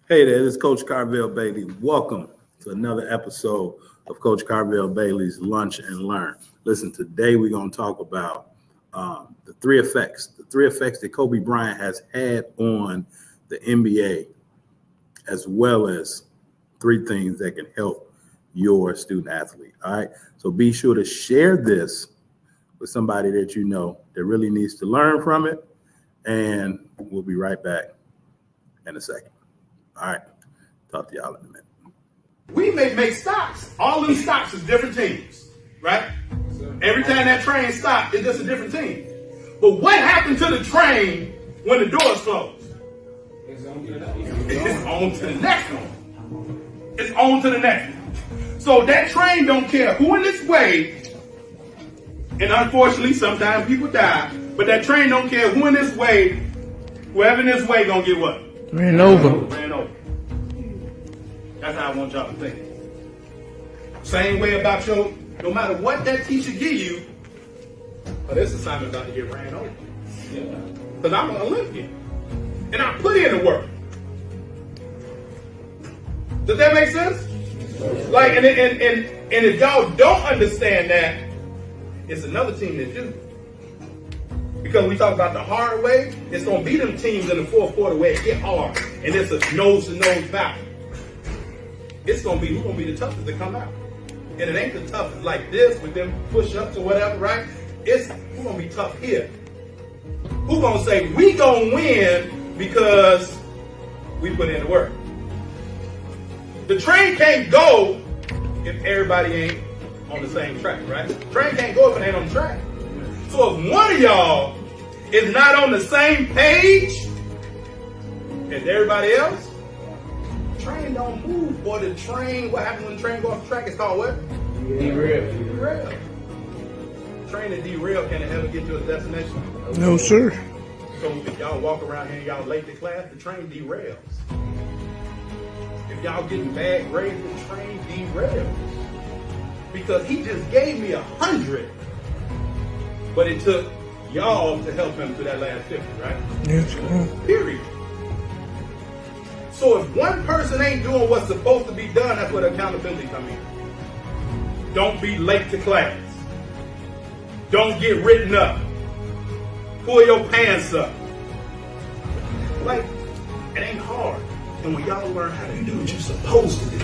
Hey there, this is Coach Carvel Bailey. Welcome to another episode of Coach Carvel Bailey's Lunch and Learn. Listen, today we're going to talk about the three effects that Kobe Bryant has had on the NBA, as well as three things that can help your student athlete. All right, so be sure to share this with somebody that you know that really needs to learn from it, and we'll be right back in a second. All right. Talk to y'all in a minute. We make stocks. All them stocks is different teams, right? Every time that train stops, it's just a different team. But what happened to the train when the doors closed? It's on to the next one. It's on to the next one. So that train don't care who in this way, and unfortunately sometimes people die, but that train don't care who in this way, whoever in this way gonna get what? Ran over. Ran over. That's how I want y'all to think. Same way about no matter what that teacher give you, this assignment about to get ran over. Because I'm an Olympian. And I put in the work. Does that make sense? Like, and if y'all don't understand that, it's another team that do. Because we talk about the hard way, it's going to be them teams in the fourth quarter where it get hard. And it's a nose-to-nose battle. It's going to be who's going to be the toughest to come out. And it ain't the toughest like this with them push-ups or whatever, right? It's who's going to be tough here. Who's going to say, we going to win because we put in the work. The train can't go if everybody ain't on the same track, right? The train can't go if it ain't on the track. So if one of y'all is not on the same page as everybody else, the train don't move. Or the train, what happens when the train goes off the track? It's called what? Derail. Train that derail, can it ever get to its destination? No, sir. So if y'all walk around here and y'all late to class, the train derails. If y'all getting bad grades, the train derails. Because he just gave me 100. But it took y'all to help him to that last 50, right? Yes, sir. Period. So if one person ain't doing what's supposed to be done, that's where the accountability comes in. Don't be late to class. Don't get written up. Pull your pants up. Like, it ain't hard. And when y'all learn how to do what you're supposed to do,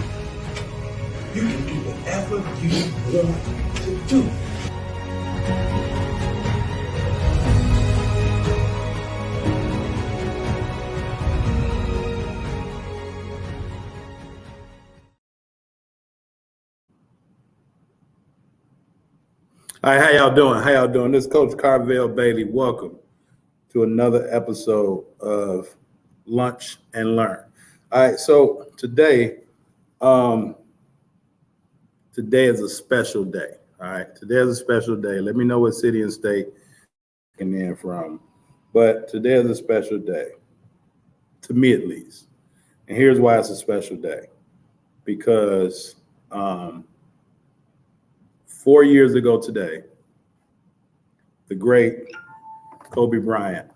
you can do whatever you want to do. All right, how y'all doing? How y'all doing? This is Coach Carvel Bailey. Welcome to another episode of Lunch and Learn. All right, so today is a special day. All right, today is a special day. Let me know what city and state you're in from, but today is a special day, to me at least. And here's why it's a special day. Because 4 years ago today, the great Kobe Bryant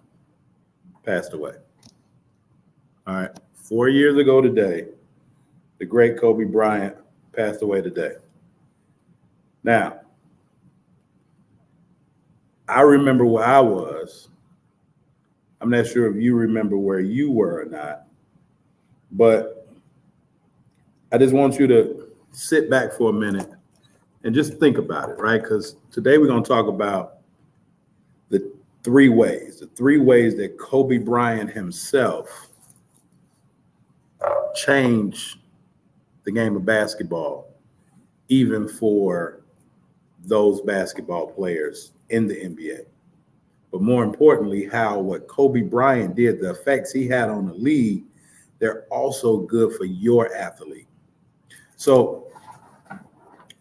passed away. All right, 4 years ago today, the great Kobe Bryant passed away today. Now, I remember where I was. I'm not sure if you remember where you were or not, but I just want you to sit back for a minute and just think about it, right? Because today we're going to talk about the three ways that Kobe Bryant himself changed the game of basketball, even for those basketball players in the NBA. But more importantly, how what Kobe Bryant did, the effects he had on the league, they're also good for your athlete. So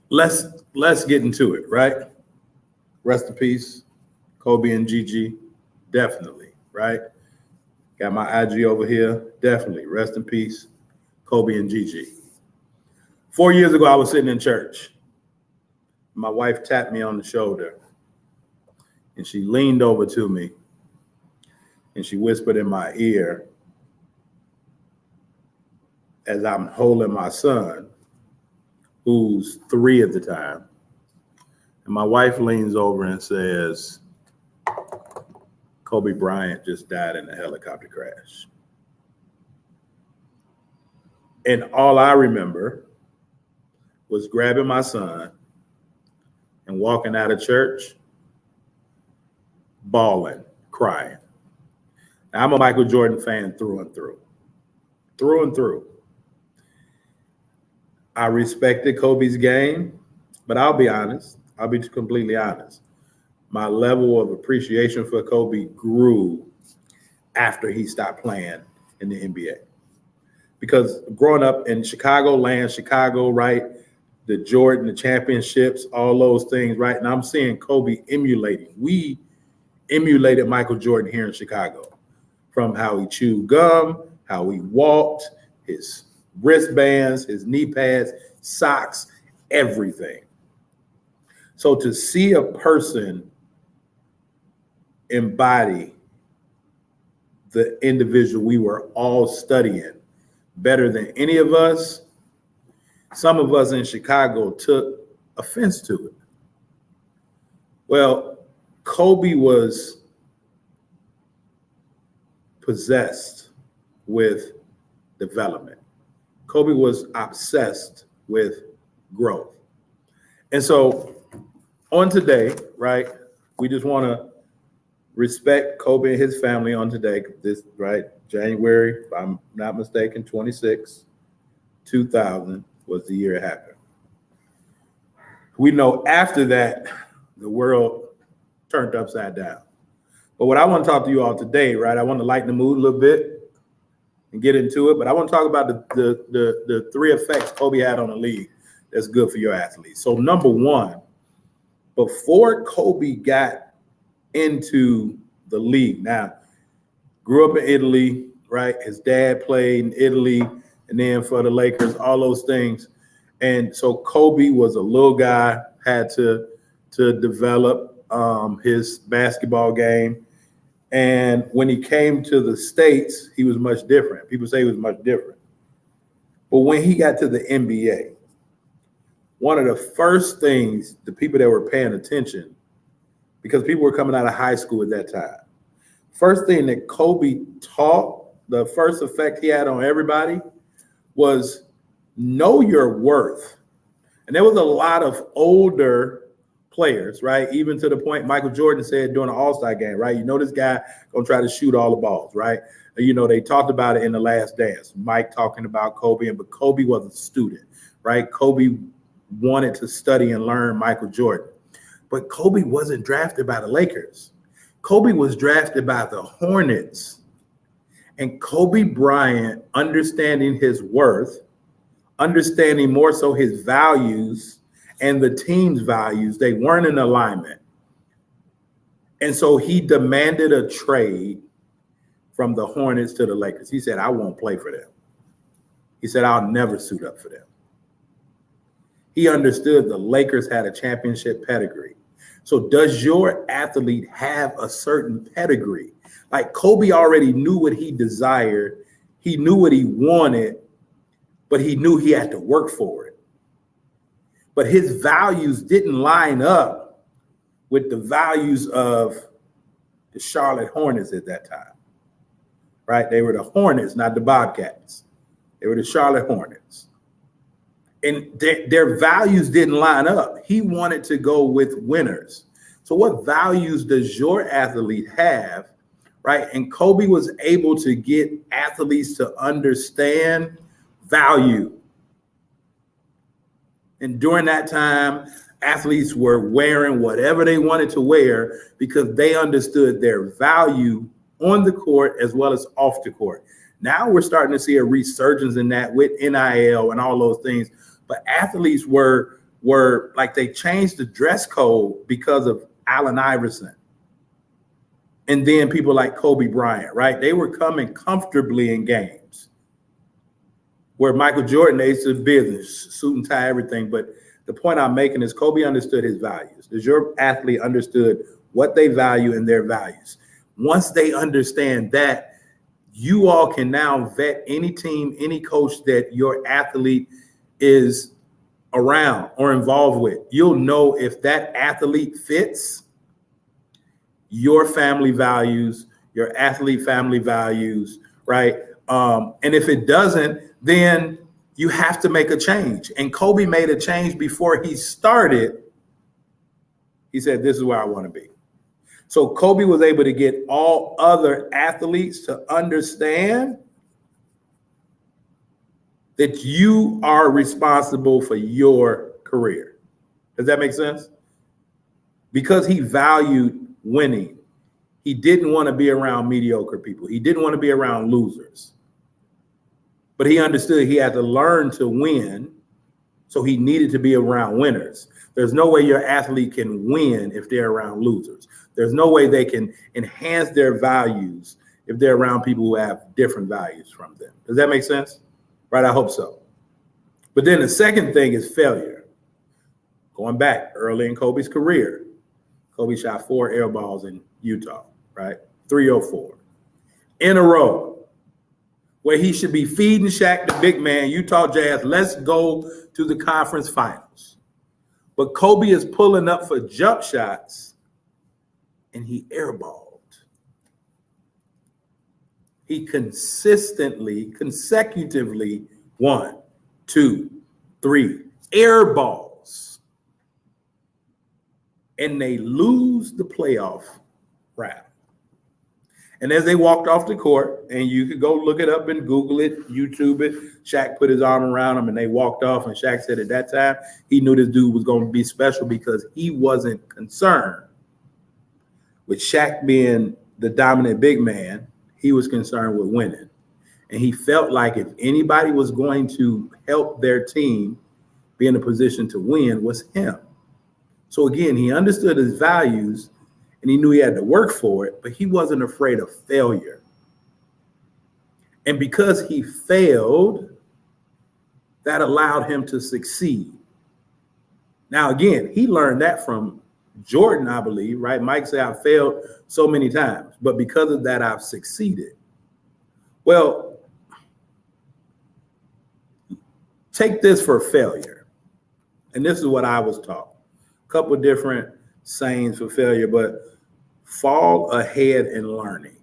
let's get into it, right? Rest in peace, Kobe and Gigi, definitely, right? Got my IG over here, definitely. Rest in peace, Kobe and Gigi. 4 years ago, I was sitting in church. My wife tapped me on the shoulder, and she leaned over to me, and she whispered in my ear, as I'm holding my son, who's 3 at the time, and my wife leans over and says, Kobe Bryant just died in a helicopter crash. And all I remember was grabbing my son and walking out of church, bawling, crying. Now, I'm a Michael Jordan fan through and through. Through and through. I respected Kobe's game, but I'll be honest. I'll be completely honest. My level of appreciation for Kobe grew after he stopped playing in the NBA. Because growing up in Chicago, right? The Jordan, the championships, all those things, right? And I'm seeing Kobe emulating. We emulated Michael Jordan here in Chicago, from how he chewed gum, how he walked, his wristbands, his knee pads, socks, everything. So to see a person embody the individual we were all studying better than any of us, some of us in Chicago took offense to it. Well, Kobe was possessed with development. Kobe was obsessed with growth. And so on today, right, we just want to respect Kobe and his family on today, this, right, January, if I'm not mistaken, 26, 2000 was the year it happened. We know after that, the world turned upside down. But what I want to talk to you all today, right, I want to lighten the mood a little bit and get into it, but I want to talk about the 3 effects Kobe had on the league that's good for your athletes. So number 1, before Kobe got into the league, now, grew up in Italy, right? His dad played in Italy and then for the Lakers, all those things. And so Kobe was a little guy, had to develop his basketball game. And when he came to the States, he was much different. People say he was much different. But when he got to the NBA, one of the first things, the people that were paying attention, because people were coming out of high school at that time, first thing that Kobe taught, the first effect he had on everybody was know your worth. And there was a lot of older players, right? Even to the point Michael Jordan said during the All-Star game, right? You know, this guy gonna try to shoot all the balls, right? You know, they talked about it in The Last Dance, Mike talking about Kobe, but Kobe was a student, right? Kobe wanted to study and learn Michael Jordan, but Kobe wasn't drafted by the Lakers. Kobe was drafted by the Hornets. And Kobe Bryant, understanding his worth, understanding more so his values and the team's values, they weren't in alignment. And so he demanded a trade from the Hornets to the Lakers. He said, I won't play for them. He said, I'll never suit up for them. He understood the Lakers had a championship pedigree. So does your athlete have a certain pedigree? Like Kobe already knew what he desired. He knew what he wanted, but he knew he had to work for it. But his values didn't line up with the values of the Charlotte Hornets at that time, right? They were the Hornets, not the Bobcats. They were the Charlotte Hornets. And their values didn't line up. He wanted to go with winners. So what values does your athlete have, right? And Kobe was able to get athletes to understand value. And during that time, athletes were wearing whatever they wanted to wear because they understood their value on the court as well as off the court. Now we're starting to see a resurgence in that with NIL and all those things. But athletes were like, they changed the dress code because of Allen Iverson. And then people like Kobe Bryant, right? They were coming comfortably in games. Where Michael Jordan, they used to business, suit and tie, everything. But the point I'm making is Kobe understood his values. Does your athlete understood what they value and their values? Once they understand that, you all can now vet any team, any coach that your athlete is around or involved with. You'll know if that athlete fits your family values, your athlete family values, right? And if it doesn't, then you have to make a change. And Kobe made a change before he started. He said, this is where I want to be. So Kobe was able to get all other athletes to understand that you are responsible for your career. Does that make sense? Because he valued winning. He didn't want to be around mediocre people. He didn't want to be around losers. But he understood he had to learn to win, so he needed to be around winners. There's no way your athlete can win if they're around losers. There's no way they can enhance their values if they're around people who have different values from them. Does that make sense? Right? I hope so. But then the second thing is failure. Going back early in Kobe's career, Kobe shot 4 air balls in Utah, right? 304 in a row, where he should be feeding Shaq, the big man, Utah Jazz, let's go to the conference finals. But Kobe is pulling up for jump shots, and he airballed. He consecutively 1, 2, 3 air balls, and they lose the playoff round. And as they walked off the court, and you could go look it up and Google it, YouTube it, Shaq put his arm around him and they walked off. And Shaq said at that time, he knew this dude was going to be special because he wasn't concerned with Shaq being the dominant big man. He was concerned with winning. And he felt like if anybody was going to help their team be in a position to win was him. So again, he understood his values and he knew he had to work for it, but he wasn't afraid of failure. And because he failed, that allowed him to succeed. Now, again, he learned that from Jordan, I believe, right? Mike said, I failed so many times, but because of that, I've succeeded. Well, take this for failure. And this is what I was taught. A couple of different sayings for failure, but fall ahead in learning.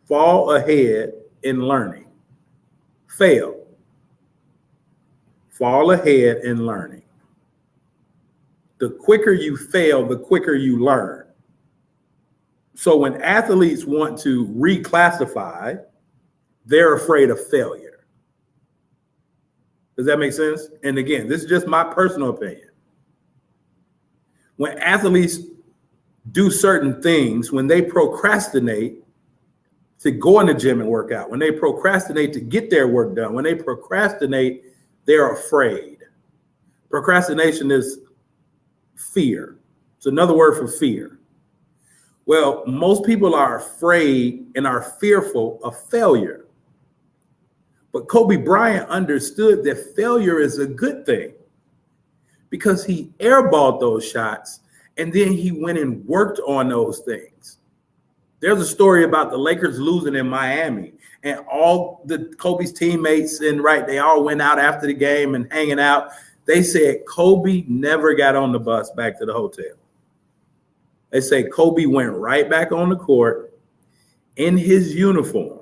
Fall ahead in learning. Fail. Fall ahead in learning. The quicker you fail, the quicker you learn. So when athletes want to reclassify, they're afraid of failure. Does that make sense? And again, this is just my personal opinion. When athletes do certain things, when they procrastinate to go in the gym and work out, when they procrastinate to get their work done, when they procrastinate, they're afraid. Procrastination is fear. It's another word for fear. Well, most people are afraid and are fearful of failure. But Kobe Bryant understood that failure is a good thing because he airballed those shots and then he went and worked on those things. There's a story about the Lakers losing in Miami and all the Kobe's teammates they all went out after the game and hanging out. They said Kobe never got on the bus back to the hotel. They say Kobe went right back on the court in his uniform.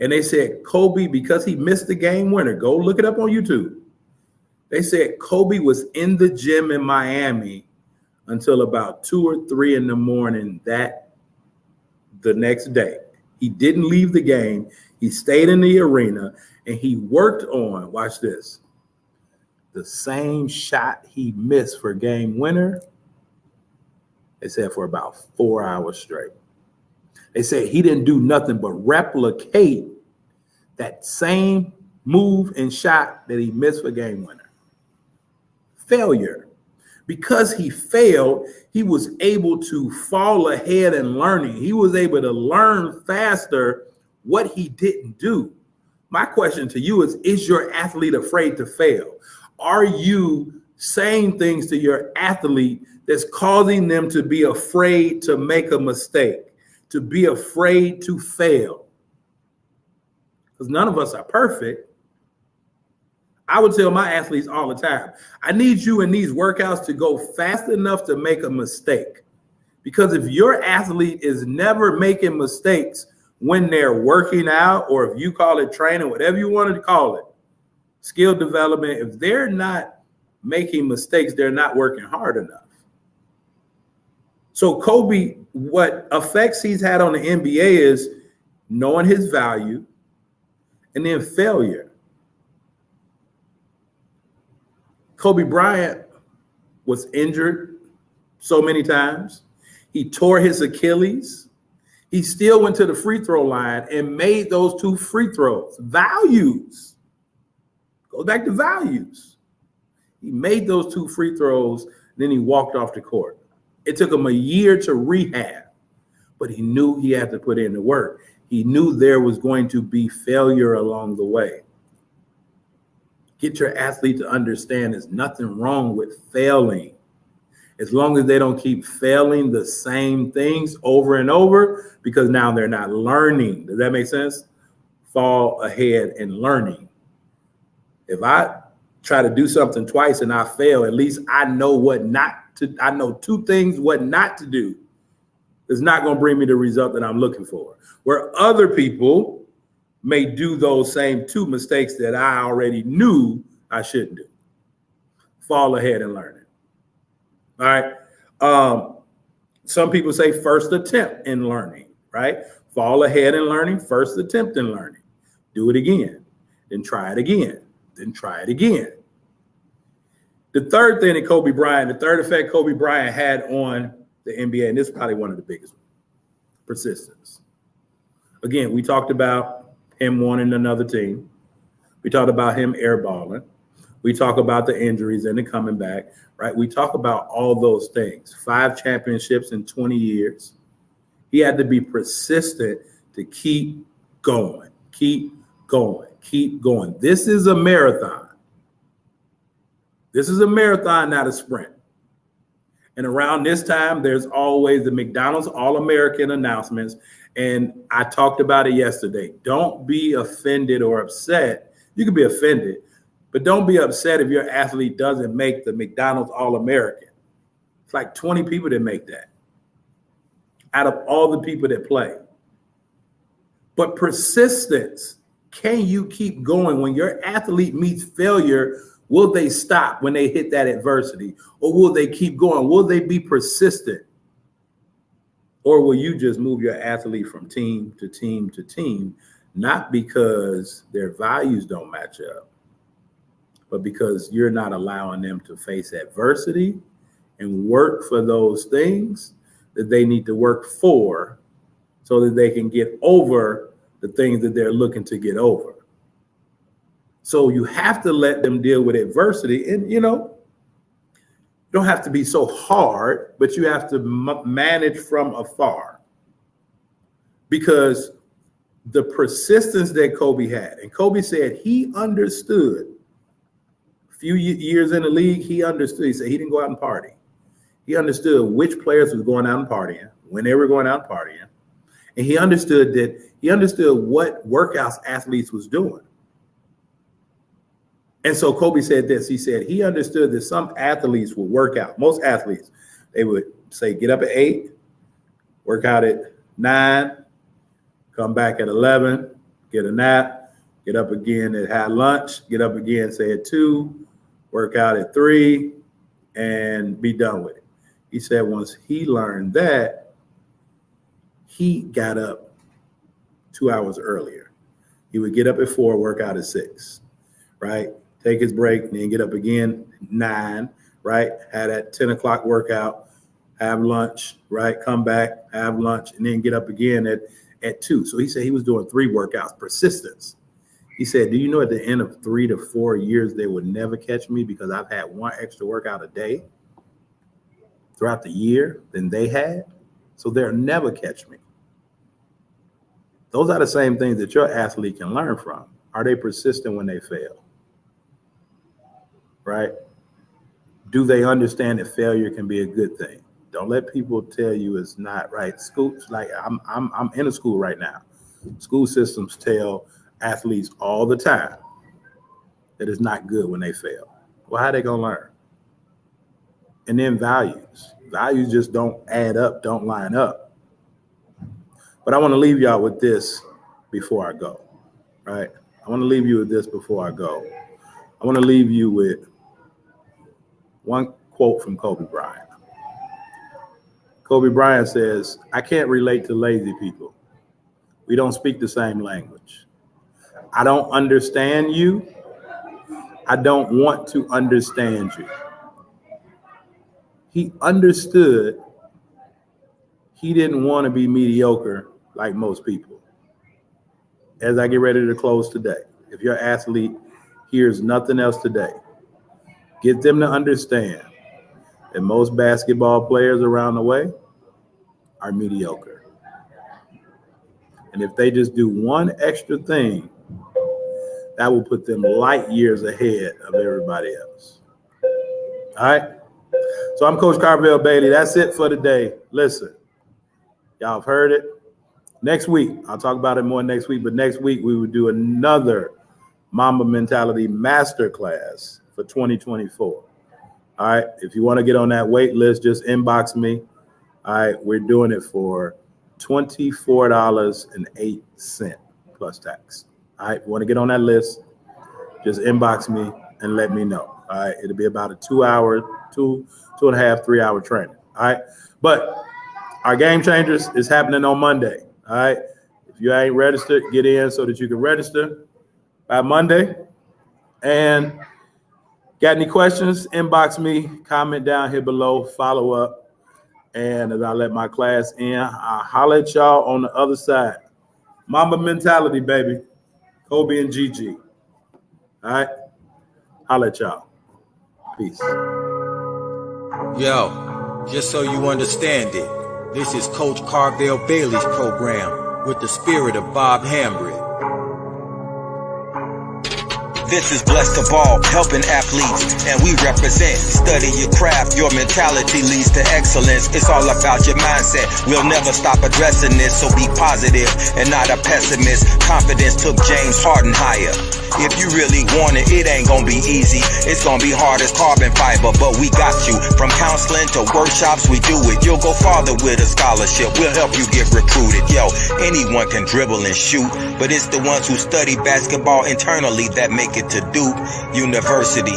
And they said Kobe, because he missed the game winner, go look it up on YouTube. They said Kobe was in the gym in Miami until about 2 or 3 in the morning the next day. He didn't leave the game. He stayed in the arena and he worked on, watch this, the same shot he missed for game winner. They said for about 4 hours straight. They said he didn't do nothing but replicate that same move and shot that he missed for game winner. Failure. Because he failed, he was able to fall ahead in learning. He was able to learn faster what he didn't do. My question to you is your athlete afraid to fail? Are you saying things to your athlete that's causing them to be afraid to make a mistake, to be afraid to fail. Because none of us are perfect. I would tell my athletes all the time, I need you in these workouts to go fast enough to make a mistake. Because if your athlete is never making mistakes when they're working out, or if you call it training, whatever you wanted to call it, skill development, if they're not making mistakes, they're not working hard enough. So Kobe, what effects he's had on the NBA is knowing his value and then failure. Kobe Bryant was injured so many times. He tore his Achilles. He still went to the free throw line and made those 2 free throws. Values. Goes back to values. He made those 2 free throws, then he walked off the court. It took him a year to rehab, but he knew he had to put in the work. He knew there was going to be failure along the way. Get your athlete to understand there's nothing wrong with failing. As long as they don't keep failing the same things over and over, because now they're not learning. Does that make sense? Fall ahead and learning. If I try to do something twice and I fail, at least I know what not to, I know 2 things what not to do. It's not going to bring me the result that I'm looking for. Where other people may do those same 2 mistakes that I already knew I shouldn't do. Fall ahead and learn it. All right. Some people say first attempt in learning, right? Fall ahead in learning, first attempt in learning. Do it again, then try it again, then try it again. The third thing that Kobe Bryant, the third effect Kobe Bryant had on the NBA, and this is probably one of the biggest ones, persistence. Again, we talked about him wanting another team. We talked about him airballing. We talk about the injuries and the coming back, right? We talk about all those things. 5 championships in 20 years. He had to be persistent to keep going, keep going, keep going. This is a marathon. This is a marathon, not a sprint. And around this time, there's always the McDonald's All-American announcements. And I talked about it yesterday. Don't be offended or upset. You can be offended, but don't be upset if your athlete doesn't make the McDonald's All-American. It's like 20 people that make that out of all the people that play. But persistence, can you keep going? When your athlete meets failure, will they stop when they hit that adversity? Or will they keep going? Will they be persistent? Or will you just move your athlete from team to team to team, not because their values don't match up, but because you're not allowing them to face adversity and work for those things that they need to work for so that they can get over the things that they're looking to get over. So you have to let them deal with adversity. And, you don't have to be so hard, but you have to manage from afar. Because the persistence that Kobe had, and Kobe said he understood, a few years in the league, he understood. He said he didn't go out and party. He understood which players was going out and partying, when they were going out and partying. And he understood what workouts athletes was doing. And so Kobe said this, he said he understood that some athletes would work out. Most athletes, they would say, get up at 8, work out at 9, come back at 11, get a nap, get up again at have lunch, get up again, say at 2, work out at 3, and be done with it. He said once he learned that, he got up 2 hours earlier. He would get up at 4, work out at 6, right? Take his break, and then get up again 9, right? Have that 10 o'clock workout, have lunch, right? Come back, have lunch, and then get up again at 2. So he said he was doing 3 workouts, persistence. He said, do you know at the end of 3 to 4 years, they would never catch me because I've had 1 extra workout a day throughout the year than they had. So they'll never catch me. Those are the same things that your athlete can learn from. Are they persistent when they fail? Right? Do they understand that failure can be a good thing? Don't let people tell you it's not right. Schools, like I'm in a school right now. School systems tell athletes all the time that it's not good when they fail. Well, how they gonna learn? And then values just don't add up, don't line up. But I want to leave y'all with this before I go, right? I want to leave you with this before I go. I want to leave you with one quote from Kobe Bryant. Kobe Bryant says, "I can't relate to lazy people. We don't speak the same language. I don't understand you. I don't want to understand you." He understood he didn't want to be mediocre like most people. As I get ready to close today, if your athlete hears nothing else today, get them to understand that most basketball players around the way are mediocre. And if they just do one extra thing, that will put them light years ahead of everybody else. All right? So I'm Coach Carvel Bailey. That's it for today. Listen, y'all have heard it. Next week, I'll talk about it more next week, but next week we will do another Mamba Mentality Masterclass for 2024. All right, if you want to get on that wait list, just inbox me. All right, we're doing it for $24.08 plus tax. All right, if you want to get on that list, just inbox me and let me know. All right, it'll be about a 2 and a half, 3 hour training. All right, but our Game Changers is happening on Monday. All right, if you ain't registered, get in so that you can register by Monday. And got any questions, inbox me, comment down here below, follow up. And as I let my class in, I'll holler at y'all on the other side. Mamba Mentality, baby. Kobe and Gigi. All right? Holler at y'all. Peace. Yo, just so you understand it, this is Coach Carvel Bailey's program with the spirit of Bob Hambry. This is Blessed of All, helping athletes, and we represent. Study your craft, your mentality leads to excellence. It's all about your mindset. We'll never stop addressing this, so be positive and not a pessimist. Confidence took James Harden higher. If you really want it, it ain't gonna be easy. It's gonna be hard as carbon fiber, but we got you. From counseling to workshops, we do it. You'll go farther with a scholarship. We'll help you get recruited. Yo, anyone can dribble and shoot, but it's the ones who study basketball internally that make it to Duke University.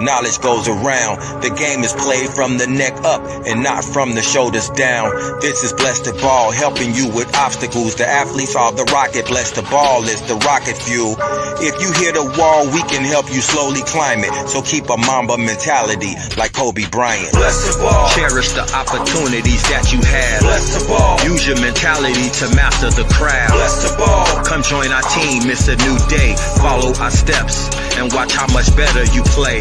Knowledge goes around. The game is played from the neck up and not from the shoulders down. This is Blessed of Ball, helping you with obstacles. The athletes are the rocket. Blessed of Ball is the rocket fuel. If you hit a wall, we can help you slowly climb it. So keep a Mamba mentality like Kobe Bryant. Blessed of Ball. Cherish the opportunities that you have. Blessed of Ball. Use your mentality to master the craft. Blessed of Ball. Come join our team, it's a new day. Follow our steps and watch how much better you play.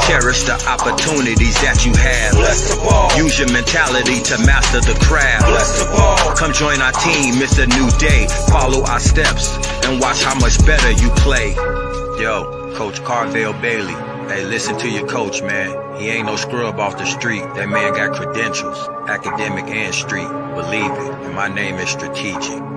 Cherish the opportunities that you have. Use your mentality to master the craft. Come join our team, it's a new day. Follow our steps and watch how much better you play. Yo, Coach Carvel Bailey. Hey, listen to your coach, man. He ain't no scrub off the street. That man got credentials, academic and street. Believe it, and my name is strategic.